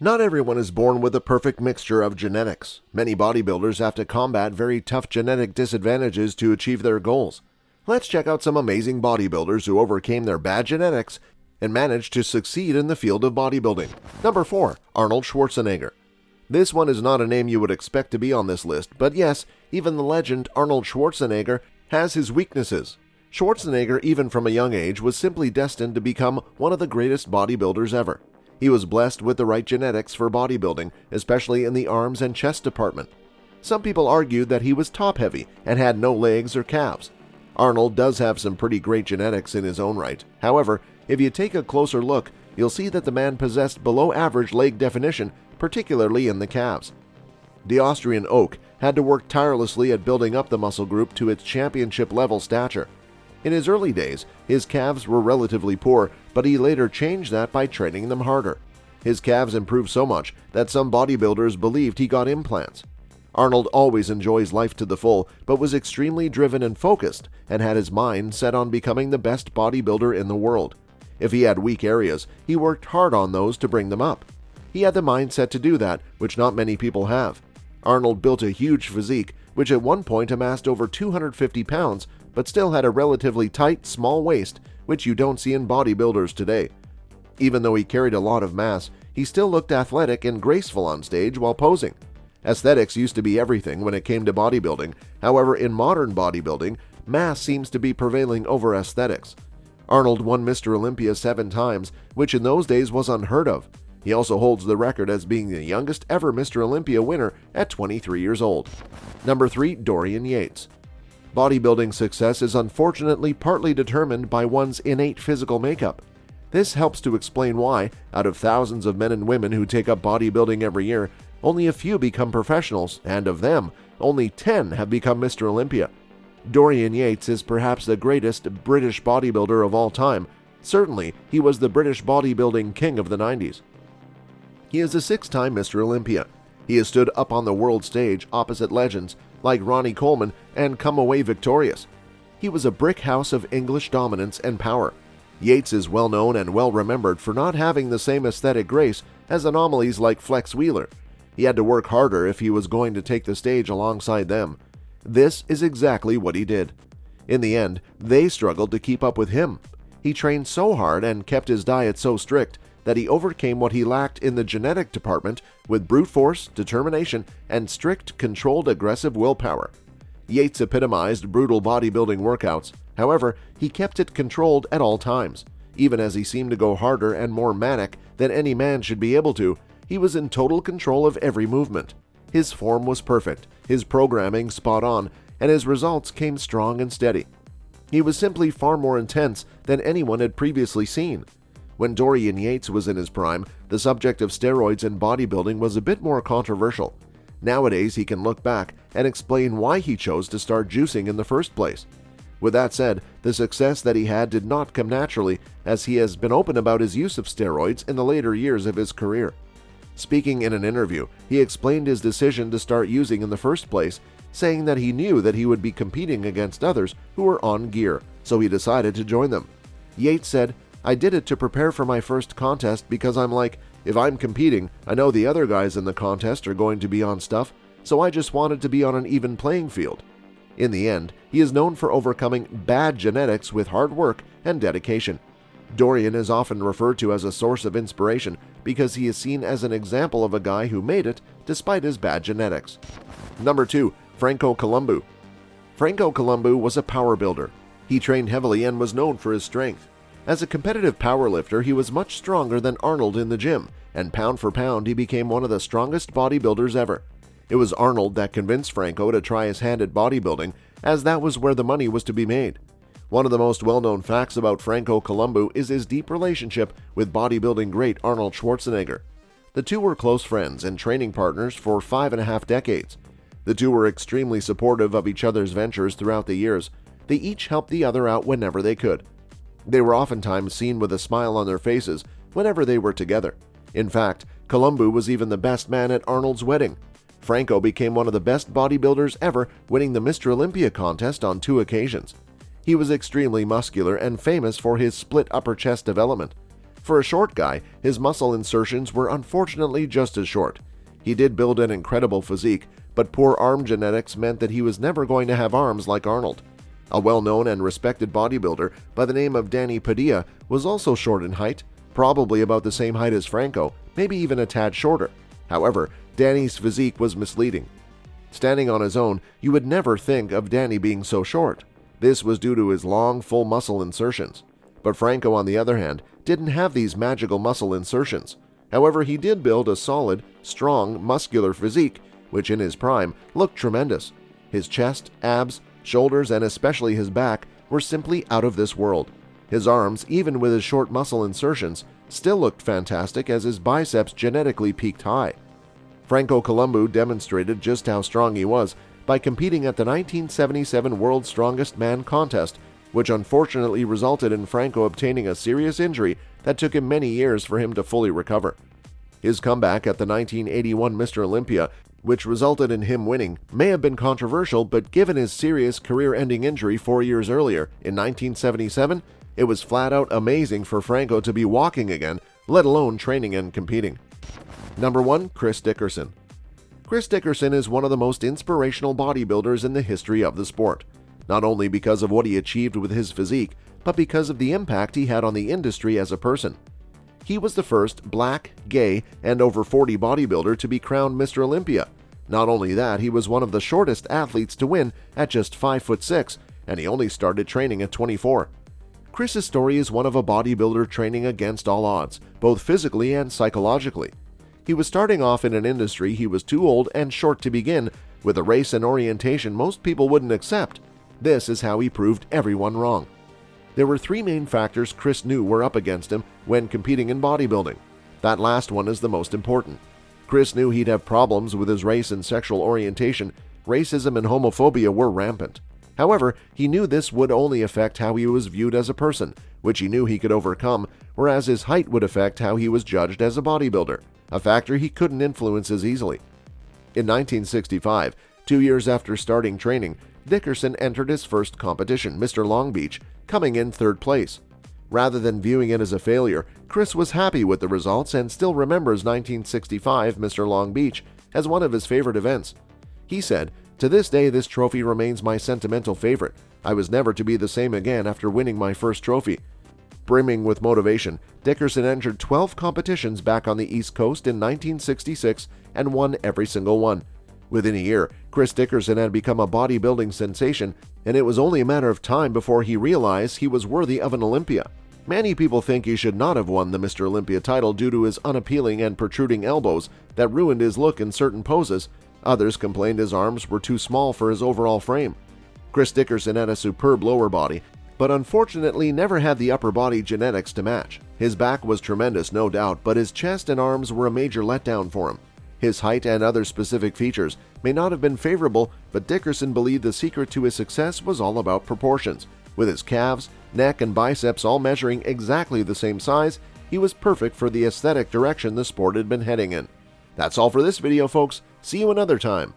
Not everyone is born with a perfect mixture of genetics. Many bodybuilders have to combat very tough genetic disadvantages to achieve their goals. Let's check out some amazing bodybuilders who overcame their bad genetics and managed to succeed in the field of bodybuilding. Number 4. Arnold Schwarzenegger. This one is not a name you would expect to be on this list, but yes, even the legend Arnold Schwarzenegger has his weaknesses. Schwarzenegger, even from a young age, was simply destined to become one of the greatest bodybuilders ever. He was blessed with the right genetics for bodybuilding, especially in the arms and chest department. Some people argued that he was top-heavy and had no legs or calves. Arnold does have some pretty great genetics in his own right. However, if you take a closer look, you'll see that the man possessed below-average leg definition, particularly in the calves. The Austrian Oak had to work tirelessly at building up the muscle group to its championship-level stature. In his early days, his calves were relatively poor, but he later changed that by training them harder. His calves improved so much that some bodybuilders believed he got implants. Arnold always enjoys life to the full, but was extremely driven and focused, and had his mind set on becoming the best bodybuilder in the world. If he had weak areas, he worked hard on those to bring them up. He had the mindset to do that, which not many people have. Arnold built a huge physique, which at one point amassed over 250 pounds, but still had a relatively tight, small waist, which you don't see in bodybuilders today. Even though he carried a lot of mass, he still looked athletic and graceful on stage while posing. Aesthetics used to be everything when it came to bodybuilding. However, in modern bodybuilding, mass seems to be prevailing over aesthetics. Arnold won Mr. Olympia 7 times, which in those days was unheard of. He also holds the record as being the youngest ever Mr. Olympia winner at 23 years old. Number 3. Dorian Yates. Bodybuilding success is unfortunately partly determined by one's innate physical makeup. This helps to explain why, out of thousands of men and women who take up bodybuilding every year, only a few become professionals, and of them, only 10 have become Mr. Olympia. Dorian Yates is perhaps the greatest British bodybuilder of all time. Certainly, he was the British bodybuilding king of the 90s. He is a 6-time Mr. Olympia. He has stood up on the world stage opposite legends like Ronnie Coleman and come away victorious. He was a brick house of English dominance and power. Yates is well known and well remembered for not having the same aesthetic grace as anomalies like Flex Wheeler. He had to work harder if he was going to take the stage alongside them. This is exactly what he did. In the end, they struggled to keep up with him. He trained so hard and kept his diet so strict that he overcame what he lacked in the genetic department with brute force, determination, and strict, controlled, aggressive willpower. Yates epitomized brutal bodybuilding workouts. However, he kept it controlled at all times. Even as he seemed to go harder and more manic than any man should be able to, he was in total control of every movement. His form was perfect, his programming spot on, and his results came strong and steady. He was simply far more intense than anyone had previously seen. When Dorian Yates was in his prime, the subject of steroids in bodybuilding was a bit more controversial. Nowadays, he can look back and explain why he chose to start juicing in the first place. With that said, the success that he had did not come naturally, as he has been open about his use of steroids in the later years of his career. Speaking in an interview, he explained his decision to start using in the first place, saying that he knew that he would be competing against others who were on gear, so he decided to join them. Yates said, "I did it to prepare for my first contest because I'm like, if I'm competing, I know the other guys in the contest are going to be on stuff, so I just wanted to be on an even playing field." In the end, he is known for overcoming bad genetics with hard work and dedication. Dorian is often referred to as a source of inspiration because he is seen as an example of a guy who made it despite his bad genetics. Number 2. FRANCO COLUMBU. FRANCO COLUMBU was a power builder. He trained heavily and was known for his strength. As a competitive powerlifter, he was much stronger than Arnold in the gym, and pound for pound he became one of the strongest bodybuilders ever. It was Arnold that convinced Franco to try his hand at bodybuilding, as that was where the money was to be made. One of the most well-known facts about FRANCO COLUMBU is his deep relationship with bodybuilding great Arnold Schwarzenegger. The two were close friends and training partners for 5.5 decades. The two were extremely supportive of each other's ventures throughout the years. They each helped the other out whenever they could. They were oftentimes seen with a smile on their faces whenever they were together. In fact, COLUMBU was even the best man at Arnold's wedding. Franco became one of the best bodybuilders ever, winning the Mr. Olympia contest on 2 occasions. He was extremely muscular and famous for his split upper chest development. For a short guy, his muscle insertions were unfortunately just as short. He did build an incredible physique, but poor arm genetics meant that he was never going to have arms like Arnold. A well-known and respected bodybuilder by the name of Danny Padilla was also short in height, probably about the same height as Franco, maybe even a tad shorter. However, Danny's physique was misleading. Standing on his own, you would never think of Danny being so short. This was due to his long, full muscle insertions. But Franco, on the other hand, didn't have these magical muscle insertions. However, he did build a solid, strong, muscular physique, which in his prime looked tremendous. His chest, abs, shoulders, and especially his back were simply out of this world. His arms, even with his short muscle insertions, still looked fantastic as his biceps genetically peaked high. Franco Columbu demonstrated just how strong he was by competing at the 1977 World's Strongest Man contest, which unfortunately resulted in Franco obtaining a serious injury that took him many years for him to fully recover. His comeback at the 1981 Mr. Olympia, which resulted in him winning, may have been controversial, but given his serious career-ending injury 4 years earlier, in 1977, it was flat-out amazing for Franco to be walking again, let alone training and competing. Number 1. Chris Dickerson. Chris Dickerson is one of the most inspirational bodybuilders in the history of the sport, not only because of what he achieved with his physique, but because of the impact he had on the industry as a person. He was the first black, gay, and over 40 bodybuilder to be crowned Mr. Olympia. Not only that, he was one of the shortest athletes to win at just 5'6", and he only started training at 24. Chris's story is one of a bodybuilder training against all odds, both physically and psychologically. He was starting off in an industry he was too old and short to begin, with a race and orientation most people wouldn't accept. This is how he proved everyone wrong. There were 3 main factors Chris knew were up against him when competing in bodybuilding. That last one is the most important. Chris knew he'd have problems with his race and sexual orientation. Racism and homophobia were rampant. However, he knew this would only affect how he was viewed as a person, which he knew he could overcome, whereas his height would affect how he was judged as a bodybuilder, a factor he couldn't influence as easily. In 1965, 2 years after starting training, Dickerson entered his first competition, Mr. Long Beach, coming in 3rd place. Rather than viewing it as a failure, Chris was happy with the results and still remembers 1965 Mr. Long Beach as one of his favorite events. He said, "To this day, this trophy remains my sentimental favorite. I was never to be the same again after winning my first trophy." Brimming with motivation, Dickerson entered 12 competitions back on the East Coast in 1966 and won every single one. Within a year, Chris Dickerson had become a bodybuilding sensation, and it was only a matter of time before he realized he was worthy of an Olympia. Many people think he should not have won the Mr. Olympia title due to his unappealing and protruding elbows that ruined his look in certain poses. Others complained his arms were too small for his overall frame. Chris Dickerson had a superb lower body, but unfortunately never had the upper body genetics to match. His back was tremendous, no doubt, but his chest and arms were a major letdown for him. His height and other specific features may not have been favorable, but Dickerson believed the secret to his success was all about proportions. With his calves, neck, and biceps all measuring exactly the same size, he was perfect for the aesthetic direction the sport had been heading in. That's all for this video, folks. See you another time.